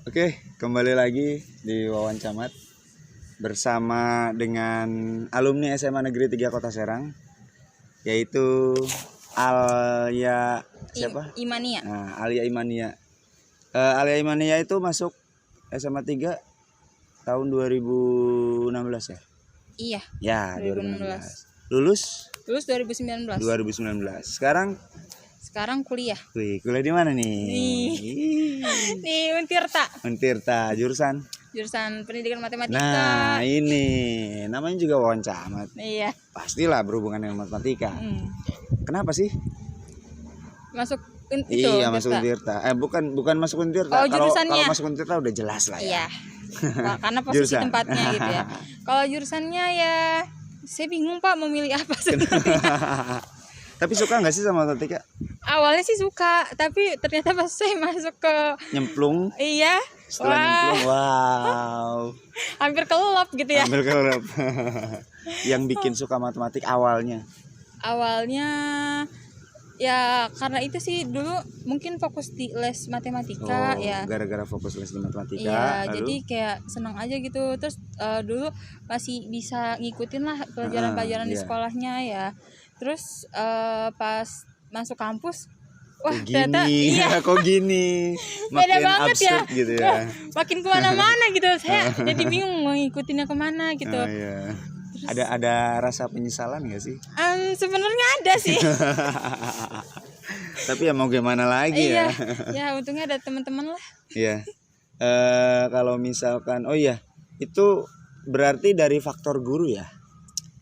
Oke, kembali lagi di Wawan Camat bersama dengan alumni SMA Negeri 3 Kota Serang, yaitu Alia siapa? Imania. Nah, Alia Imania. Alia Imania itu masuk SMA 3 tahun 2016 ya? Iya. Ya, 2016. Lulus 2019. 2019. Sekarang kuliah. kuliah di mana nih? Di Untirta. Untirta, jurusan Pendidikan Matematika. Nah, ini namanya juga Wawan Camat. Iya. Pastilah berhubungan dengan matematika. Kenapa sih? Masuk Iya, masuk Untirta. Bukan masuk Untirta. Oh, kalau jurusannya. masuk Untirta udah jelas lah ya. Iya. Wah, karena posisi Jurusan. tempatnya gitu ya. Kalau jurusannya ya saya bingung Pak mau milih apa sebenarnya. Tapi suka nggak sih sama matematika? Awalnya sih suka, tapi ternyata pas saya masuk ke Nyemplung. iya. Setelah nyemplung, wow. Hampir kelelep gitu ya. Ambil kelelep. Yang bikin suka matematik awalnya. Awalnya ya karena itu sih dulu mungkin fokus di les matematika ya. Gara-gara fokus les di matematika. Iya, Lalu? jadi kayak senang aja gitu. Terus dulu masih bisa ngikutin lah pelajaran-pelajaran di iya. sekolahnya ya. Terus pas masuk kampus, wah Kok ternyata gini, iya kok gini, beda makin banget ya. absurd gitu ya. Wah, makin kemana-mana gitu. Saya jadi bingung mau ngikutinnya kemana gitu. Oh, iya. Ada rasa penyesalan nggak sih? Sebenarnya ada sih. Tapi ya mau gimana lagi ya? Iya, ya untungnya ada teman-teman lah. Iya. Kalau misalkan, oh iya, itu berarti dari faktor guru ya?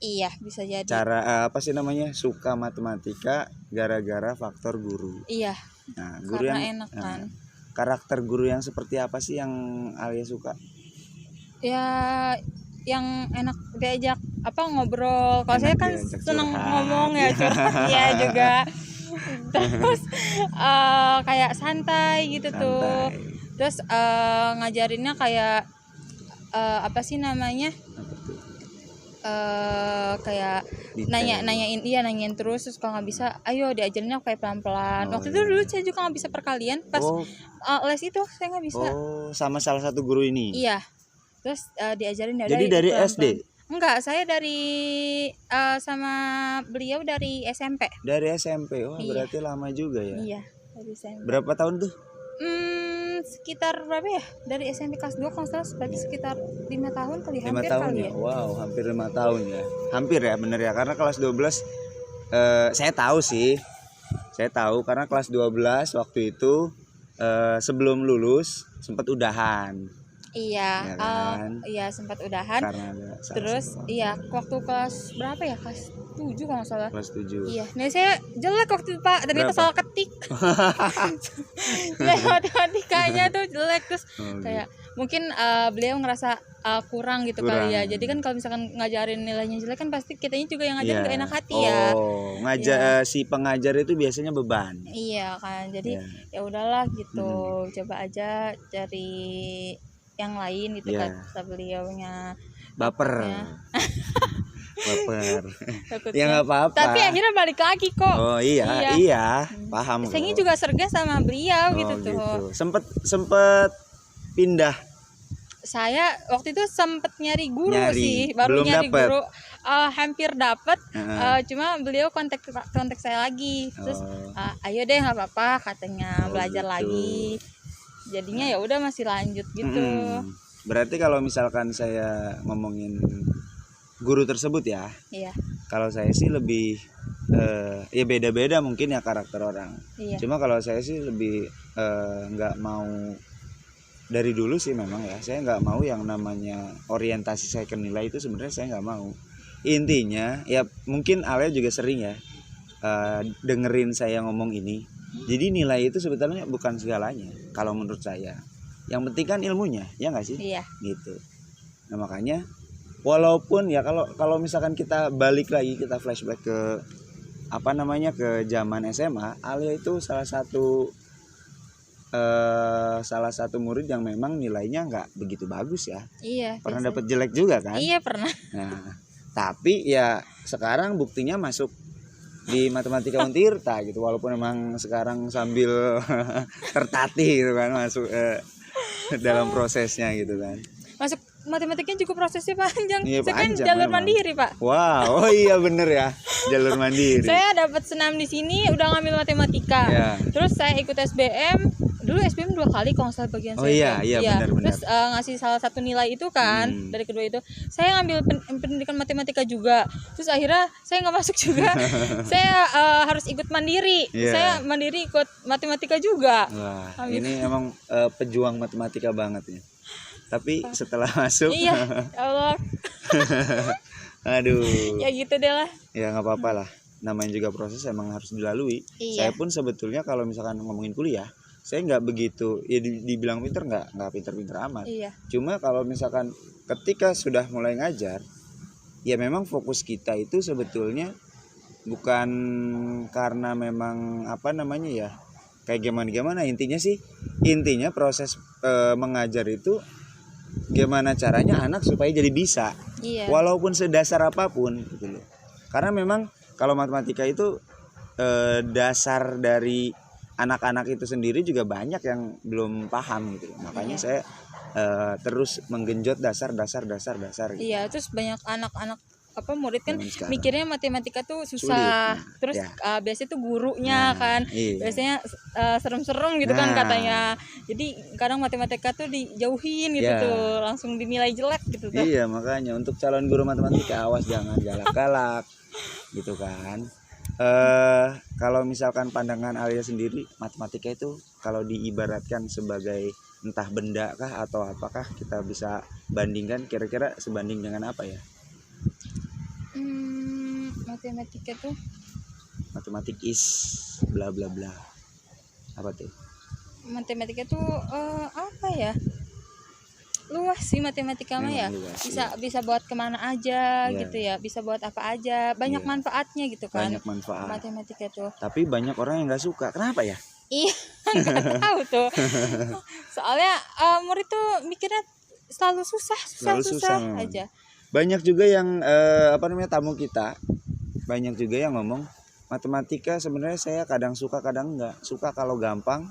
Iya, bisa jadi. Cara apa sih namanya? Suka matematika gara-gara faktor guru. Iya. Nah, guru Karena yang enak kan. Karakter guru yang seperti apa sih yang Alia suka? Ya yang enak diajak ngobrol. Kalau saya kan seneng ngomong ya, curhat ya juga. Terus kayak santai gitu tuh. Terus ngajarinnya kayak apa sih namanya? Kayak nanyain terus kalau nggak bisa ayo diajarinnya kayak pelan-pelan. Waktu itu dulu saya juga nggak bisa perkalian pas les itu saya nggak bisa. Sama salah satu guru ini. Iya. Terus diajarin Jadi dari SD? Enggak, saya dari sama beliau dari SMP. Dari SMP. Oh, iya. Berarti lama juga ya. Iya, dari SMP. Berapa tahun tuh? Sekitar berapa ya? Dari SMP kelas 2 kalau salah berarti sekitar 5 tahun kali, 5 hampir tahun kali ya. ya. Wow, hampir 5 tahun ya. Hampir ya, bener ya. Karena kelas 12 saya tahu sih. Saya tahu karena kelas 12 waktu itu sebelum lulus sempat udahan. Iya, Ya kan? iya sempat udahan. Karena ada terus iya waktu kelas berapa ya? Kelas 7 kalau nggak salah. Kelas 7. Iya, nah saya jelek waktu itu Pak, ternyata Berapa? salah ketik. Nilai matematikanya tuh jelek terus kayak mungkin beliau ngerasa kurang gitu kali ya. Jadi kan kalau misalkan ngajarin nilainya jelek kan pasti kitanya juga yang ngajarin gak enak hati ya. Si pengajar itu biasanya beban. Iya kan, jadi ya udahlah gitu, coba aja cari yang lain gitu kata beliaunya. Baper. Ya nggak apa-apa. Tapi akhirnya balik lagi kok. Oh iya, paham. Saya juga serga sama beliau gitu tuh. Sempet pindah. Saya waktu itu sempet nyari guru sih, baru belum nyari dapet. guru. Hampir dapet, cuma beliau kontak saya lagi. Terus ayo deh nggak apa-apa katanya belajar lagi. Jadinya ya udah masih lanjut gitu. Berarti kalau misalkan saya ngomongin guru tersebut ya. Iya. Kalau saya sih lebih ya beda-beda mungkin ya karakter orang. Iya. Cuma kalau saya sih lebih nggak mau dari dulu sih memang ya. Saya nggak mau yang namanya orientasi saya ke nilai itu sebenarnya saya nggak mau. Intinya ya mungkin Alia juga sering ya dengerin saya ngomong ini. Jadi nilai itu sebetulnya bukan segalanya kalau menurut saya. Yang penting kan ilmunya, ya nggak sih? Iya. Gitu. Nah makanya walaupun ya kalau misalkan kita balik lagi, kita flashback ke ke zaman SMA, Alia itu salah satu murid yang memang nilainya nggak begitu bagus ya. Iya. Pernah dapat jelek juga kan? Iya pernah. Nah tapi ya sekarang buktinya masuk di Matematika Untirta gitu, walaupun emang sekarang sambil tertatih gitu kan masuk dalam prosesnya gitu kan. Masuk matematiknya juga prosesnya panjang. Iya, Saya kan panjang jalur memang. mandiri, Pak. Wow, oh iya bener ya, jalur mandiri. Saya dapat senam di sini udah ngambil matematika. Ya. Terus saya ikut SBM. Dulu SBM 2 kali kalau nggak salah bagian Oh saya. iya, benar-benar. Terus ngasih salah satu nilai itu kan dari kedua itu. Saya ngambil pendidikan matematika juga. Terus akhirnya saya nggak masuk juga. Saya harus ikut mandiri. Iya. Saya mandiri ikut matematika juga. Wah, ini emang pejuang matematika banget ya. Tapi setelah masuk, Iya, ya Allah. aduh, Ya gitu deh lah. ya nggak apa-apa lah. Namanya juga proses emang harus dilalui. Iya. Saya pun sebetulnya kalau misalkan ngomongin kuliah, saya nggak begitu, ya dibilang pinter nggak pinter-pinter amat. Iya. Cuma kalau misalkan ketika sudah mulai ngajar, ya memang fokus kita itu sebetulnya bukan karena memang apa namanya ya, kayak gimana intinya proses mengajar itu gimana caranya anak supaya jadi bisa, Iya. walaupun sedasar apapun gitu loh. Karena memang kalau matematika itu dasar dari anak-anak itu sendiri juga banyak yang belum paham gitu loh. Makanya Iya. saya terus menggenjot dasar gitu. Iya, terus banyak anak-anak murid kan Zaman sekarang. mikirnya matematika tuh susah. Sulit, nah, Terus ya. biasanya tuh gurunya kan. Iya. Biasanya serem-serem gitu kan Nah. katanya. Jadi kadang matematika tuh dijauhin gitu Ya. tuh, langsung dinilai jelek gitu tuh. Iya, makanya untuk calon guru matematika awas jangan galak-galak gitu kan. Kalau misalkan pandangan Alia sendiri, matematika itu kalau diibaratkan sebagai entah benda kah atau apakah, kita bisa bandingkan kira-kira sebanding dengan apa ya? Matematika tuh Matematik is bla bla bla. Apa tuh? matematika tuh apa ya? Luas sih matematika mah ya. Memang luas, Bisa buat kemana aja Iya. gitu ya. Bisa buat apa aja. Banyak Iya. manfaatnya gitu kan. Banyak manfaat. Matematika tuh. Tapi banyak orang yang nggak suka. Kenapa ya? Iya, nggak tahu tuh. Soalnya murid tuh mikirnya selalu susah memang. aja. Banyak juga yang tamu kita, banyak juga yang ngomong matematika sebenarnya saya kadang suka kadang enggak. Suka kalau gampang,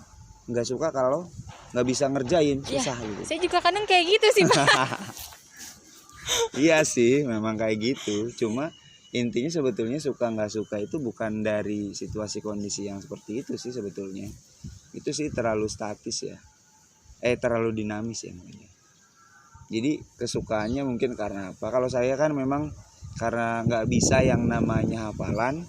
enggak suka kalau nggak bisa ngerjain, susah gitu. Saya juga kadang kayak gitu sih, Pak. Iya sih, memang kayak gitu. Cuma intinya sebetulnya suka nggak suka itu bukan dari situasi kondisi yang seperti itu sih sebetulnya. Itu sih terlalu statis ya. Terlalu dinamis ya namanya. Jadi kesukaannya mungkin karena apa? Kalau saya kan memang karena nggak bisa yang namanya hafalan,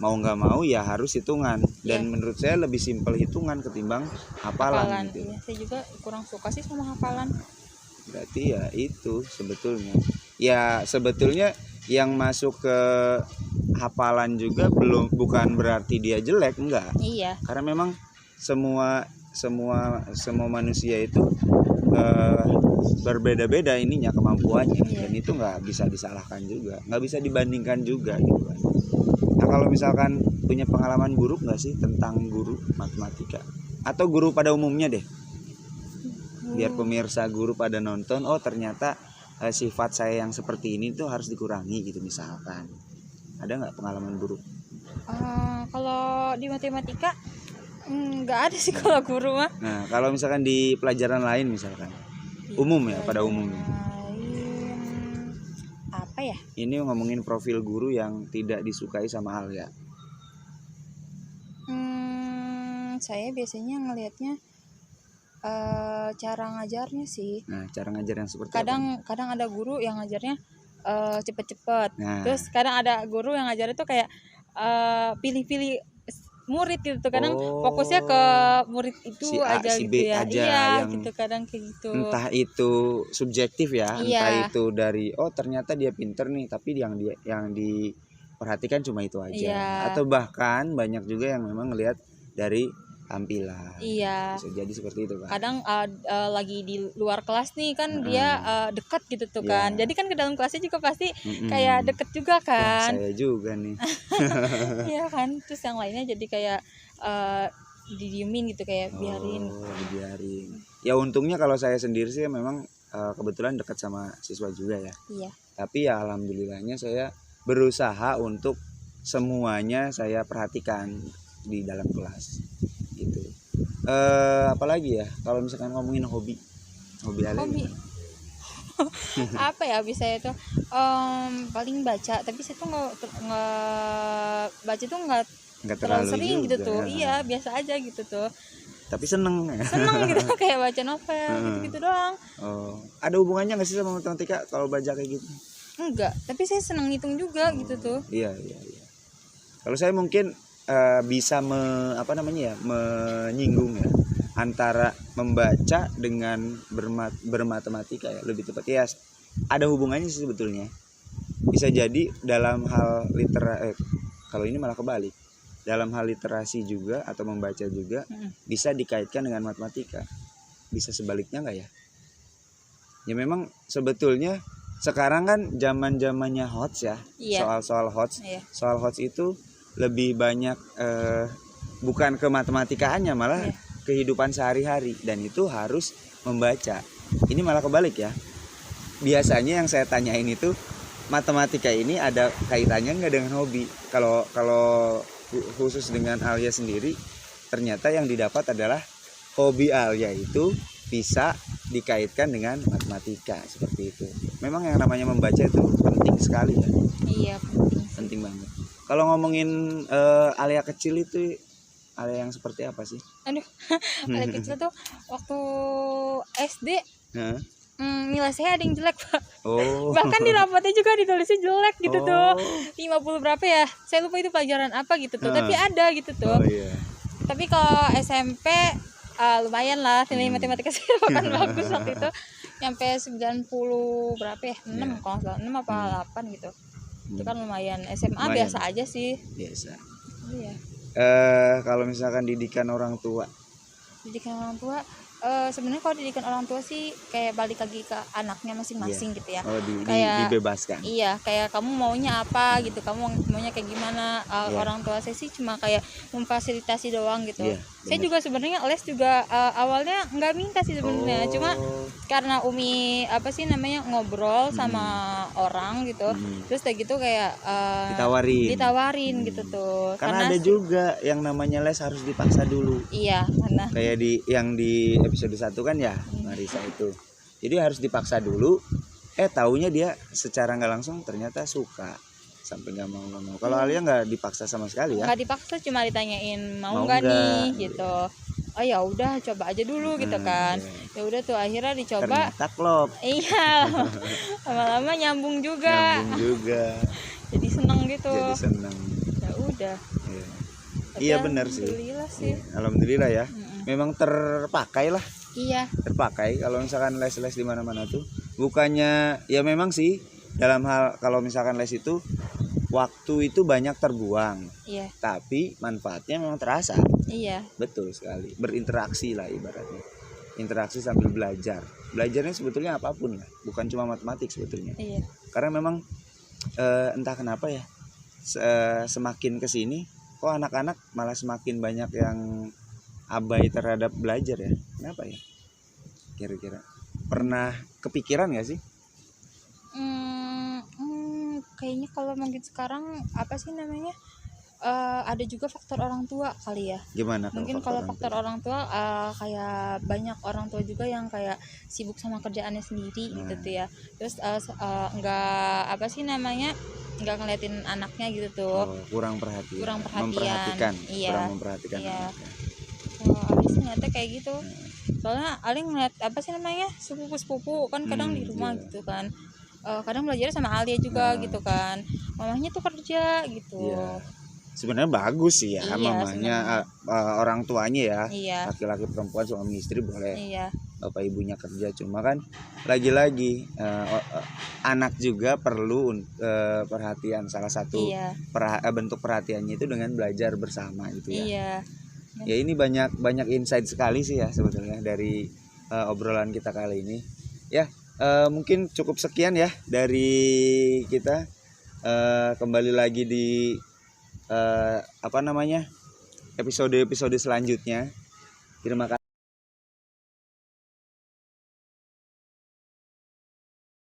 mau nggak mau ya harus hitungan. Dan menurut saya lebih simpel hitungan ketimbang hafalan gitu. Iya, saya juga kurang suka sih sama hafalan. Berarti ya itu sebetulnya. Ya sebetulnya yang masuk ke hafalan juga bukan berarti dia jelek, enggak. Iya. Karena memang semua manusia itu berbeda-beda ininya kemampuannya. Iya. Dan itu nggak bisa disalahkan juga, nggak bisa dibandingkan juga gitu kan. Nah kalau misalkan punya pengalaman buruk nggak sih tentang guru matematika atau guru pada umumnya deh, biar pemirsa guru pada nonton, oh ternyata sifat saya yang seperti ini tuh harus dikurangi gitu misalkan. Ada nggak pengalaman buruk? Kalau di matematika nggak ada sih kalau guru mah. Nah kalau misalkan di pelajaran lain misalkan umum ya, pada umumnya. Apa ya? Ini ngomongin profil guru yang tidak disukai sama Alia. Saya biasanya ngelihatnya cara ngajarnya sih. Nah cara ngajar yang seperti Kadang ada guru yang ngajarnya cepet-cepet. Nah. Terus kadang ada guru yang ngajarnya tuh kayak pilih-pilih murid gitu. Kadang fokusnya ke murid itu si A, aja si gitu B ya. aja Iya, yang gitu kadang kayak gitu. entah itu subjektif ya, Iya. entah itu dari ternyata dia pinter nih, tapi yang diperhatikan cuma itu aja. Iya. Atau bahkan banyak juga yang memang ngelihat dari tampilan. Iya. Bisa jadi seperti itu kan. Kadang lagi di luar kelas nih kan dia dekat gitu tuh kan. Iya. Jadi kan ke dalam kelasnya juga pasti kayak deket juga Wah, kan. saya juga nih. Iya kan. Terus yang lainnya jadi kayak didiemin gitu, kayak biarin. Dibiarin. Ya untungnya kalau saya sendiri sih memang kebetulan dekat sama siswa juga ya. Iya. Tapi ya alhamdulillahnya saya berusaha untuk semuanya saya perhatikan di dalam kelas gitu. Apalagi ya kalau misalkan ngomongin hobi, Hobi Alia Hobi gimana? apa ya bisa itu paling baca, tapi saya tuh nggak baca tuh nggak Nggak terlalu terlalu sering juga. gitu tuh. Iya, biasa aja gitu tuh. Tapi seneng. Seneng gitu kayak baca novel gitu-gitu doang. Oh, ada hubungannya nggak sih sama matematika kalau baca kayak gitu? Enggak, tapi saya seneng ngitung juga gitu tuh. Iya. Kalau saya mungkin bisa menyinggung ya antara membaca dengan bermatematika ya, lebih tepat ya. Ada hubungannya sih sebetulnya. Bisa jadi dalam hal kalau ini malah kebalik. Dalam hal literasi juga atau membaca juga bisa dikaitkan dengan matematika. Bisa sebaliknya nggak ya? Ya memang sebetulnya sekarang kan zaman-zamannya hots ya. Iya. Soal hots. Iya. Soal hots itu lebih banyak bukan ke matematikaannya, malah kehidupan sehari-hari, dan itu harus membaca. Ini malah kebalik ya. Biasanya yang saya tanyain itu matematika ini ada kaitannya nggak dengan hobi. Kalau khusus dengan Alia sendiri, ternyata yang didapat adalah hobi Alia itu bisa dikaitkan dengan matematika seperti itu. Memang yang namanya membaca itu penting sekali ya. Iya, Penting banget. Kalau ngomongin Alia kecil itu, Alia yang seperti apa sih? Aduh, Alia kecil tuh waktu SD nilai saya ada yang jelek, Pak. Oh. Bahkan di rapotnya juga ditulisnya jelek gitu tuh. 50 berapa ya? Saya lupa itu pelajaran apa gitu tuh. Tapi ada gitu tuh. Oh iya. Tapi kalau SMP lumayan lah nilai matematika saya bahkan bagus waktu itu. Nyampe 90 berapa ya? 6 kalau nggak salah, 6 apa 8 gitu. Itu kan lumayan. SMA lumayan. Biasa aja sih. Biasa. Iya. Kalau misalkan didikan orang tua. Didikan orang tua sebenarnya kalau didikan orang tua sih kayak balik lagi ke anaknya masing-masing gitu ya. Oh, kayak dibebaskan. Iya, kayak kamu maunya apa gitu, kamu maunya kayak gimana. Orang tua saya sih cuma kayak memfasilitasi doang gitu. Saya juga sebenarnya les juga awalnya nggak minta sih sebenarnya, cuma karena Umi ngobrol sama orang gitu, terus kayak gitu kayak ditawarin gitu tuh. Karena ada juga yang namanya les harus dipaksa dulu. Iya, karena kayak yang di episode 1 kan ya, Marisa itu. Jadi harus dipaksa dulu. Taunya dia secara nggak langsung ternyata suka sampai nggak mau. Kalau Alia nggak dipaksa sama sekali ya? Nggak dipaksa, cuma ditanyain mau nggak nih gitu. Oh ya udah coba aja dulu gitu kan. Ya udah tuh akhirnya dicoba. Ternyata klop. Iya. Lama-lama nyambung juga. Jadi seneng gitu. Ya udah. Iya benar sih. Alhamdulillah sih. Alhamdulillah ya. Memang terpakai lah. Iya. Terpakai kalau misalkan les-les di mana-mana tuh. Bukannya ya memang sih dalam hal kalau misalkan les itu waktu itu banyak terbuang. Iya. Tapi manfaatnya memang terasa. Iya. Betul sekali. Berinteraksi lah ibaratnya. Interaksi sambil belajar. Belajarnya sebetulnya apapun lah, bukan cuma matematik sebetulnya. Iya. Karena memang entah kenapa ya semakin kesini kok anak-anak malah semakin banyak yang abai terhadap belajar ya. Kenapa ya? Kira-kira pernah kepikiran gak sih? Kayaknya kalau mungkin sekarang apa sih namanya? Ada juga faktor orang tua kali ya. Gimana? Mungkin kalau faktor orang tua kayak banyak orang tua juga yang kayak sibuk sama kerjaannya sendiri gitu tuh ya. Terus nggak ngeliatin anaknya gitu tuh. Kurang perhatian. Memperhatikan. Iya. Kurang memperhatikan. Iya. Alis ngeliatnya kayak gitu. Soalnya Ali ngeliat sepupu kan kadang di rumah gitu kan. Kadang belajar sama Alia juga gitu kan. Mamahnya tuh kerja gitu. Iya. Sebenarnya bagus sih ya, mamanya orang tuanya ya, laki-laki perempuan suami istri boleh, bapak ibunya kerja, cuma kan lagi-lagi anak juga perlu perhatian. Salah satu bentuk perhatiannya itu dengan belajar bersama gitu ya. Ya ini banyak insight sekali sih ya sebetulnya dari obrolan kita kali ini ya. Mungkin cukup sekian ya dari kita. Kembali lagi di episode selanjutnya. Terima kasih.